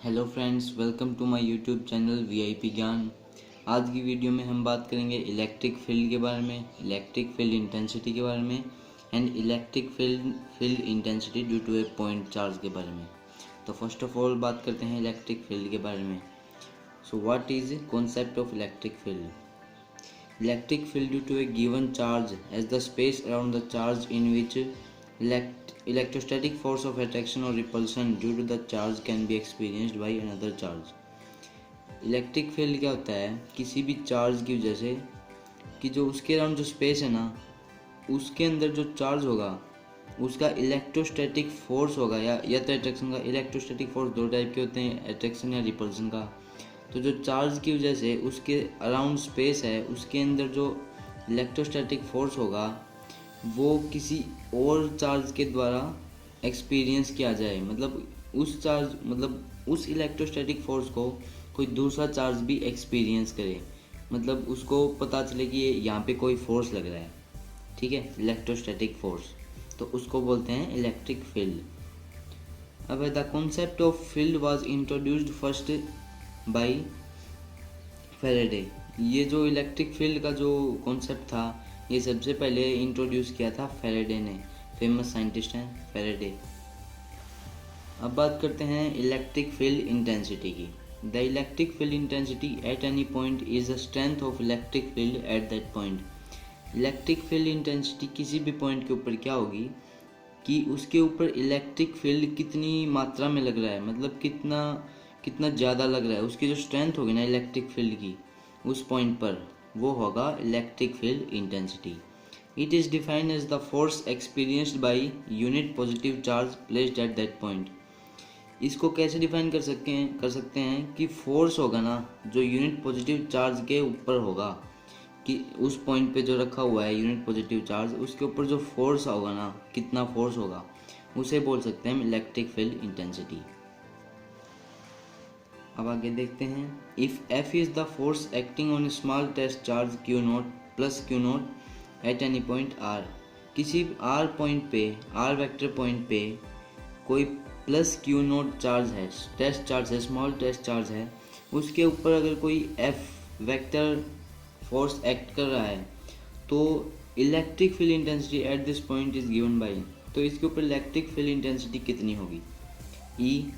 Hello friends, welcome to my YouTube channel VIP ज्ञान। आज की वीडियो में हम बात करेंगे इलेक्ट्रिक फील्ड के बारे में, इलेक्ट्रिक फील्ड इंटेंसिटी के बारे में and electric field intensity due to a point charge के बारे में। तो फर्स्ट ऑफ ऑल बात करते हैं इलेक्ट्रिक फील्ड के बारे में। So what is concept of electric field? Electric field due to a given charge as the space around the charge in which electrostatic force of attraction or repulsion due to the charge can be experienced by another charge। Electric field क्या होता है? किसी भी charge की वजह से कि जो उसके अराउंड जो स्पेस है ना, उसके अंदर जो चार्ज होगा उसका इलेक्ट्रोस्टैटिक फोर्स होगा या तो अट्रैक्शन का। इलेक्ट्रोस्टैटिक फोर्स दो टाइप के होते हैं, अट्रैक्शन या रिपल्सन का। तो जो चार्ज की वजह से उसके अराउंड स्पेस है, उसके अंदर जो इलेक्ट्रोस्टैटिक फोर्स होगा वो किसी और चार्ज के द्वारा एक्सपीरियंस किया जाए। मतलब उस इलेक्ट्रोस्टैटिक फोर्स को कोई दूसरा चार्ज भी एक्सपीरियंस करे, मतलब उसको पता चले कि ये यहाँ पे कोई फोर्स लग रहा है, ठीक है, इलेक्ट्रोस्टैटिक फोर्स। तो उसको बोलते हैं इलेक्ट्रिक फील्ड। अब the concept of field was introduced first by Faraday. ये जो इलेक्ट्रिक फील्ड का जो कॉन्सेप्ट था ये सबसे पहले इंट्रोड्यूस किया था फैराडे ने, फेमस साइंटिस्ट हैं फैराडे। अब बात करते हैं इलेक्ट्रिक फील्ड इंटेंसिटी की। The electric field intensity eight any point is the strength of electric field at that point. Electric field intensity किसी भी पॉइंट के ऊपर क्या होगी कि उसके ऊपर इलेक्ट्रिक फील्ड कितनी मात्रा में लग रहा है, मतलब कितना ज़्यादा लग रहा है, उसकी जो स्ट्रेंथ होगी ना इलेक्ट्रिक फील्ड की उस पॉइंट पर, वो होगा electric field intensity. It is defined as the force experienced by unit positive charge placed at that point. इसको कैसे डिफाइन कर सकते हैं कि फोर्स होगा ना जो यूनिट पॉजिटिव चार्ज के ऊपर होगा, कि उस पॉइंट पे जो रखा हुआ है यूनिट पॉजिटिव चार्ज, उसके ऊपर जो फोर्स होगा ना, कितना फोर्स होगा, उसे बोल सकते हैं हम इलेक्ट्रिक फील्ड इंटेंसिटी। अब आगे देखते हैं। If F is the force acting on small test charge Q naught plus Q naught at any point R. किसी आर पॉइंट पे, आर वेक्टर पॉइंट पे कोई प्लस क्यू नॉट चार्ज है, test charge है, स्मॉल टेस्ट चार्ज है, उसके ऊपर अगर कोई एफ वेक्टर फोर्स एक्ट कर रहा है तो electric field intensity at this point is given by. तो इसके ऊपर इलेक्ट्रिक फील्ड इंटेंसिटी कितनी होगी? ई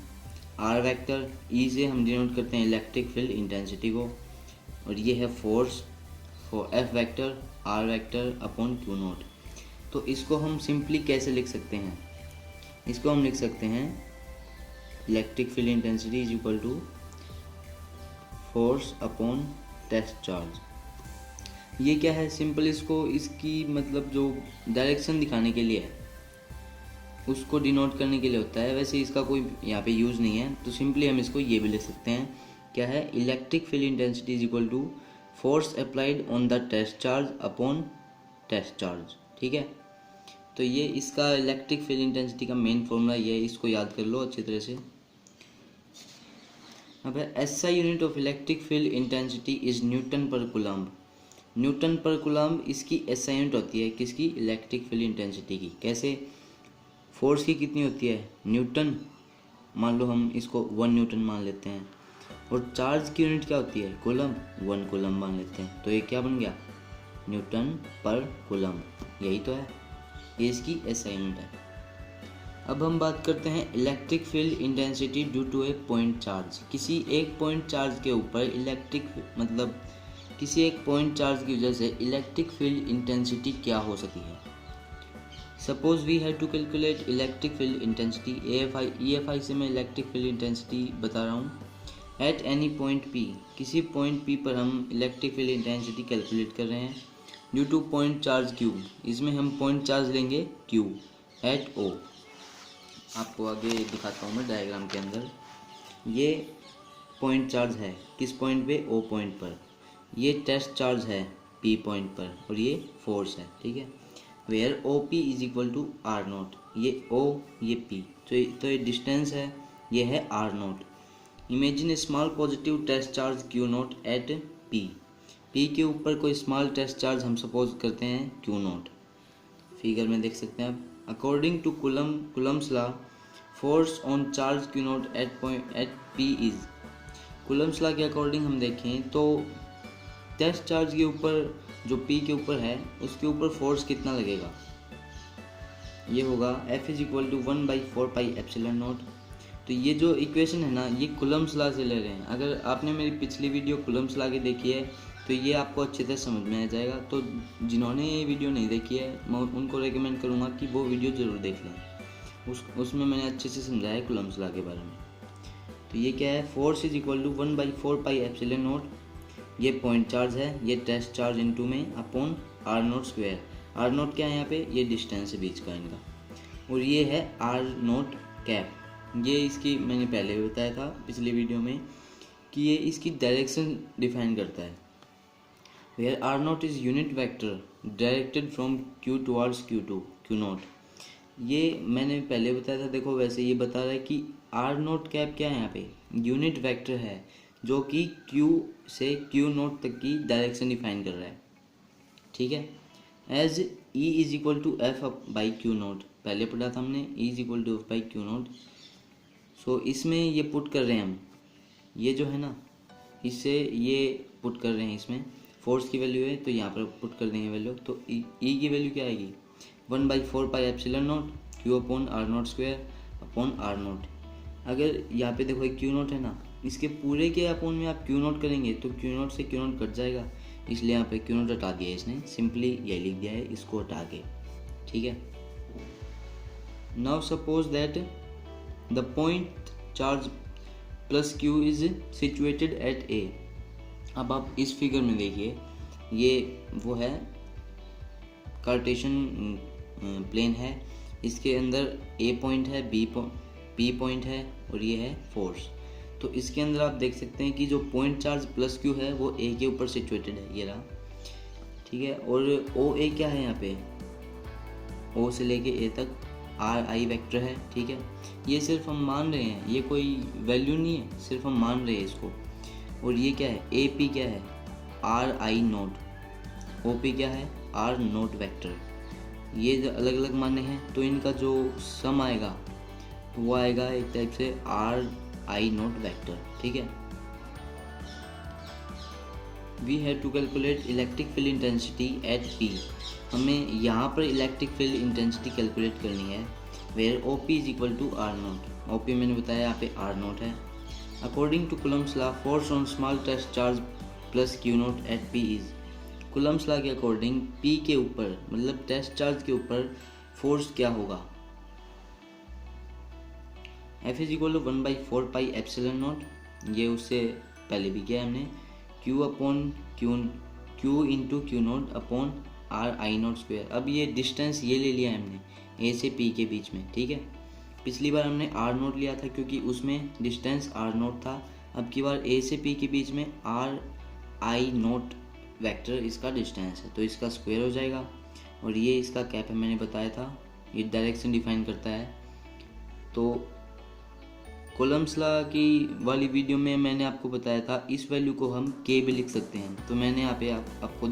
आर वेक्टर, ई से हम डिनोट करते हैं इलेक्ट्रिक फील्ड इंटेंसिटी को, और ये है force for F vector R vector upon Q naught. तो इसको हम सिंपली कैसे लिख सकते हैं? इसको हम लिख सकते हैं electric field intensity is equal to force upon test charge. ये क्या है? सिंपल इसको, इसकी मतलब जो डायरेक्शन दिखाने के लिए है, उसको डिनोट करने के लिए होता है। वैसे इसका कोई यहाँ पे यूज़ नहीं है, तो सिंपली हम इसको ये भी लिख सकते हैं, क्या है, electric field intensity is equal to force applied on the test charge upon test charge, ठीक है। तो ये इसका इलेक्ट्रिक फील्ड इंटेंसिटी का मेन फॉर्मूला ये है, इसको याद कर लो अच्छी तरह से। अब SI unit of electric field intensity is Newton पर कूलम्ब। न्यूटन पर कूलम्ब इसकी एसआई यूनिट होती है, किसकी? इलेक्ट्रिक फील्ड इंटेंसिटी की। कैसे? फोर्स की कितनी होती है? न्यूटन, मान लो हम इसको 1 न्यूटन मान लेते हैं, और चार्ज की यूनिट क्या होती है? कूलम्ब, 1 कूलम्ब मान लेते हैं। तो ये क्या बन गया? न्यूटन पर कूलम्ब, यही तो है, ये इसकी एसआई यूनिट है। अब हम बात करते हैं electric field intensity due to a point charge. किसी एक पॉइंट चार्ज के ऊपर किसी एक पॉइंट चार्ज की वजह से इलेक्ट्रिक फील्ड इंटेंसिटी क्या हो सकती है? Suppose we have to calculate electric field intensity EFI से मैं इलेक्ट्रिक फील्ड इंटेंसिटी बता रहा हूँ। एट एनी पॉइंट P, किसी पॉइंट P पर हम इलेक्ट्रिक फील्ड इंटेंसिटी कैलकुलेट कर रहे हैं due two point charge Q। इसमें हम पॉइंट चार्ज लेंगे Q एट O। आपको आगे दिखाता हूँ मैं डायग्राम के अंदर। ये पॉइंट चार्ज है किस पॉइंट पे? O पॉइंट पर। ये टेस्ट चार्ज है P पॉइंट पर, और ये फोर्स है, ठीक है। Where OP is equal to R naught. ये O, ये P, तो ये डिस्टेंस है, ये है R naught. Imagine a small positive test charge Q naught at P के ऊपर कोई स्मॉल टेस्ट चार्ज हम सपोज करते हैं Q नोट। फिगर में देख सकते हैं आप। According to Coulomb's law, force on charge Q naught at P is. Coulomb's law के अकॉर्डिंग हम देखें तो टेस्ट चार्ज के ऊपर जो पी के ऊपर है उसके ऊपर फोर्स कितना लगेगा, ये होगा F इज इक्वल टू 1/4πε0। तो ये जो इक्वेशन है ना, ये कूलम्स लॉ से ले रहे हैं। अगर आपने मेरी पिछली वीडियो कूलम्स लॉ की देखी है तो ये आपको अच्छे से समझ में आ जाएगा। तो जिन्होंने ये वीडियो नहीं देखी है मैं उनको रेकमेंड करूँगा कि वो वीडियो ज़रूर देख लें। उसमें मैंने अच्छे से समझाया है कूलम्स लॉ के बारे में। तो ये क्या है, फोर्स इज इक्वल टू 1/4πε0। ये पॉइंट चार्ज है, ये टेस्ट चार्ज इनटू में upon R naught square. R naught क्या है यहाँ पे, ये डिस्टेंस है बीच का इनका, और ये है आर नोट कैप। ये इसकी मैंने पहले भी बताया था पिछली वीडियो में कि ये इसकी डायरेक्शन डिफाइन करता है। Where R naught is unit vector directed from Q towards Q naught. ये मैंने पहले बताया था। देखो वैसे ये बता रहा है कि आर नोट कैप क्या है, यहाँ पे यूनिट वेक्टर है जो कि क्यू से क्यू नोट तक की डायरेक्शन डिफाइन कर रहा है। ठीक है, as E is equal to F by Q naught, पहले पढ़ा था हमने, E is equal to F by Q naught. So इसमें ये पुट कर रहे हैं हम, ये जो है ना इससे ये पुट कर रहे हैं, इसमें फोर्स की वैल्यू है तो यहाँ पर पुट कर देंगे वैल्यू। तो ई की वैल्यू क्या आएगी, 1/4πε0 Q upon R naught square upon R naught. अगर यहाँ पे देखो क्यू नोट है ना, इसके पूरे के अपॉन में आप क्यू नोट करेंगे तो क्यू नोट से क्यू नोट कट जाएगा, इसलिए यहाँ पे क्यू नोट हटा दिया है इसने, सिंपली यही लिख दिया है इसको हटा के। ठीक है, now suppose that the point charge plus Q is situated at A. अब आप इस फिगर में देखिए, ये वो है कार्टेशियन प्लेन है, इसके अंदर ए पॉइंट है, बी पॉइंट है और ये है फोर्स। तो इसके अंदर आप देख सकते हैं कि जो पॉइंट चार्ज प्लस क्यू है वो ए के ऊपर सिचुएटेड है, ये रहा। ठीक है, और ओ ए क्या है, यहाँ पे ओ से लेके ए तक आर आई वेक्टर है। ठीक है, ये सिर्फ हम मान रहे हैं, ये कोई वैल्यू नहीं है, सिर्फ हम मान रहे हैं इसको। और ये क्या है, ए पी क्या है, R I naught, O P क्या है, आर नोट वेक्टर। ये जो अलग अलग माने हैं तो इनका जो सम आएगा तो वो आएगा एक टाइप से आर आई नोट वेक्टर। ठीक है, we have to calculate electric field intensity at P. हमें यहाँ पर इलेक्ट्रिक फील्ड इंटेंसिटी कैलकुलेट करनी है, where O P is equal to R naught. O P मैंने बताया यहाँ पे आर नोट है। According to Coulomb's law, force on small test charge plus Q naught at P is. Coulomb's law के according P के ऊपर मतलब test charge के ऊपर फोर्स क्या होगा, F इज इक्वल टू 1/4πε0। ये उससे पहले भी किया हमने, Q upon Q into Q naught upon are I note square. अब ये डिस्टेंस ये ले लिया है हमने ए से पी के बीच में। ठीक है, पिछली बार हमने आर नोट लिया था क्योंकि उसमें डिस्टेंस आर नोट था। अब की बार ए से पी के बीच में आर आई नोट वेक्टर इसका डिस्टेंस है, तो इसका स्क्वायर हो जाएगा। और ये इसका कैप है, मैंने बताया था, ये डायरेक्शन डिफाइन करता है। तो कूलम्स लॉ की वाली वीडियो में मैंने आपको बताया था इस वैल्यू को हम के भी लिख सकते हैं। तो मैंने यहाँ पे आपको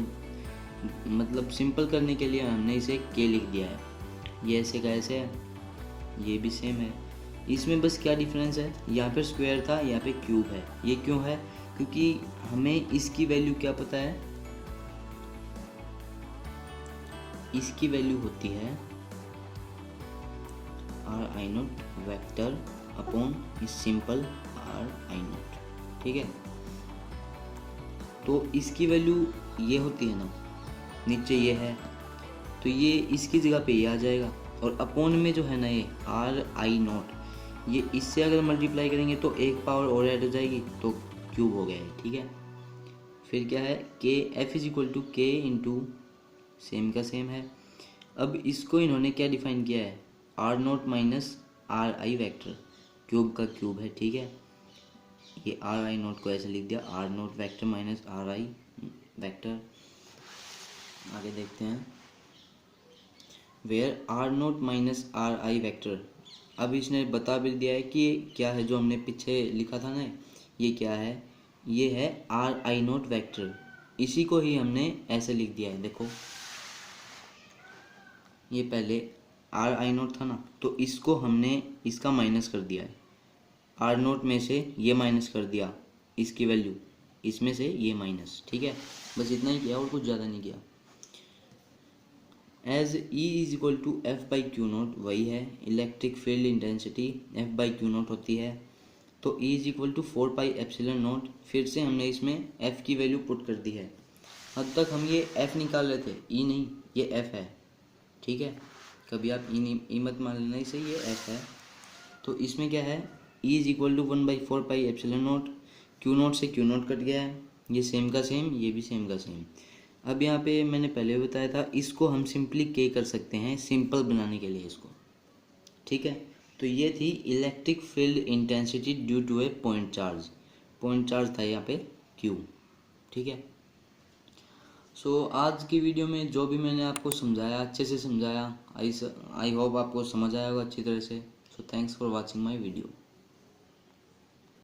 मतलब सिंपल करने के लिए हमने इसे के लिख दिया है। ये ऐसे का ऐसे है, ये भी सेम है। इसमें बस क्या डिफरेंस है, यहाँ पे स्क्वायर था, यहाँ पे क्यूब है। ये क्यों है, क्योंकि हमें इसकी वैल्यू क्या पता है, इसकी वैल्यू होती है R I note vector upon इस सिंपल आर आई नोट। ठीक है, तो इसकी वैल्यू ये होती है ना, नीचे ये है तो ये इसकी जगह पे ये आ जाएगा, और अपॉन में जो है ना ये आर आई नोट, ये इससे अगर मल्टीप्लाई करेंगे तो एक पावर और ऐड हो जाएगी तो क्यूब हो गया है। ठीक है, फिर क्या है, K F is equal to K into same का सेम है। अब इसको इन्होंने क्या डिफाइन किया है, R naught minus R I vector, cube का क्यूब है। ठीक है, ये आर आई नोट को ऐसे लिख दिया, R naught vector minus R I vector. आगे देखते हैं, where R naught minus R I vector. अब इसने बता भी दिया है कि ये क्या है, जो हमने पीछे लिखा था ना, ये क्या है, ये है आर आई नोट वेक्टर। इसी को ही हमने ऐसे लिख दिया है, देखो ये पहले आर आई नोट था ना, तो इसको हमने इसका माइनस कर दिया है। आर नोट में से ये माइनस कर दिया, इसकी वैल्यू, इसमें से ये माइनस, ठीक है। बस इतना ही किया और कुछ ज़्यादा नहीं किया। As E is equal to F by Q naught, वही है electric field intensity F by Q naught होती है। तो E is equal to 4 pi epsilon naught, फिर से हमने इसमें एफ की वैल्यू पुट कर दी है। अब तक हम ये एफ निकाल रहे थे, ई नहीं, ये एफ है, ठीक है। कभी आप ई मत मान लेना, इसे ये एफ है। तो इसमें क्या है, E is equal to 1/4 pi epsilon naught, Q naught से क्यू नोट कट गया है, ये सेम का सेम, ये भी सेम का सेम। अब यहाँ पे मैंने पहले बताया था, इसको हम सिंपली के कर सकते हैं सिंपल बनाने के लिए इसको, ठीक है। तो ये थी electric field intensity due to a point charge था यहाँ पे क्यू, ठीक है। सो आज की वीडियो में जो भी मैंने आपको समझाया, अच्छे से समझाया, आई होप आपको समझ आया होगा अच्छी तरह से। So thanks for watching my video.